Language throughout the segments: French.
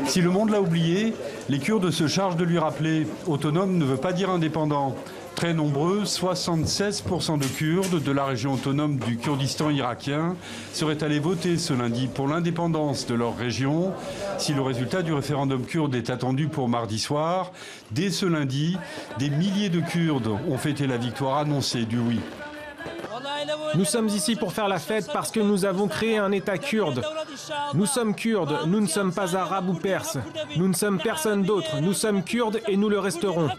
Si le monde l'a oublié, les Kurdes se chargent de lui rappeler. Autonome ne veut pas dire indépendant. Très nombreux, 76% de Kurdes de la région autonome du Kurdistan irakien seraient allés voter ce lundi pour l'indépendance de leur région. Si le résultat du référendum kurde est attendu pour mardi soir, dès ce lundi, des milliers de Kurdes ont fêté la victoire annoncée du oui. Nous sommes ici pour faire la fête parce que nous avons créé un État kurde. Nous sommes Kurdes, nous ne sommes pas arabes ou perses. Nous ne sommes personne d'autre. Nous sommes Kurdes et nous le resterons.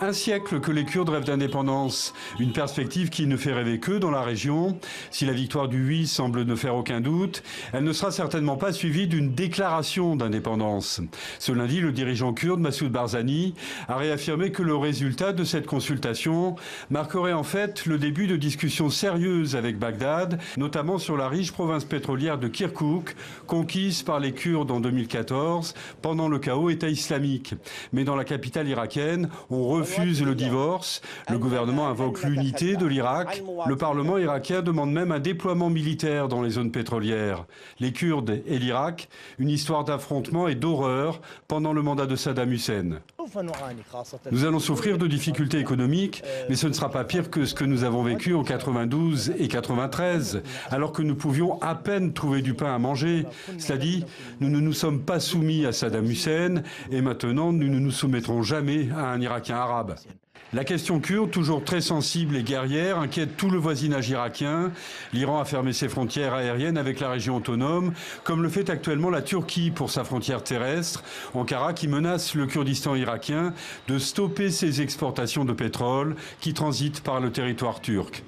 Un siècle que les Kurdes rêvent d'indépendance, une perspective qui ne fait rêver qu'eux dans la région. Si la victoire du oui semble ne faire aucun doute, elle ne sera certainement pas suivie d'une déclaration d'indépendance. Ce lundi, le dirigeant kurde Massoud Barzani a réaffirmé que le résultat de cette consultation marquerait en fait le début de discussions sérieuses avec Bagdad, notamment sur la riche province pétrolière de Kirkouk, conquise par les Kurdes en 2014 pendant le chaos État islamique. Mais dans la capitale irakienne, on refuse le divorce, le gouvernement invoque l'unité de l'Irak, le Parlement irakien demande même un déploiement militaire dans les zones pétrolières. Les Kurdes et l'Irak, une histoire d'affrontement et d'horreur pendant le mandat de Saddam Hussein. Nous allons souffrir de difficultés économiques, mais ce ne sera pas pire que ce que nous avons vécu en 92 et 93, alors que nous pouvions à peine trouver du pain à manger. Cela dit, nous ne nous sommes pas soumis à Saddam Hussein et maintenant nous ne nous soumettrons jamais à un Irakien arabe. La question kurde, toujours très sensible et guerrière, inquiète tout le voisinage irakien. L'Iran a fermé ses frontières aériennes avec la région autonome, comme le fait actuellement la Turquie pour sa frontière terrestre. Ankara qui menace le Kurdistan irakien de stopper ses exportations de pétrole qui transitent par le territoire turc.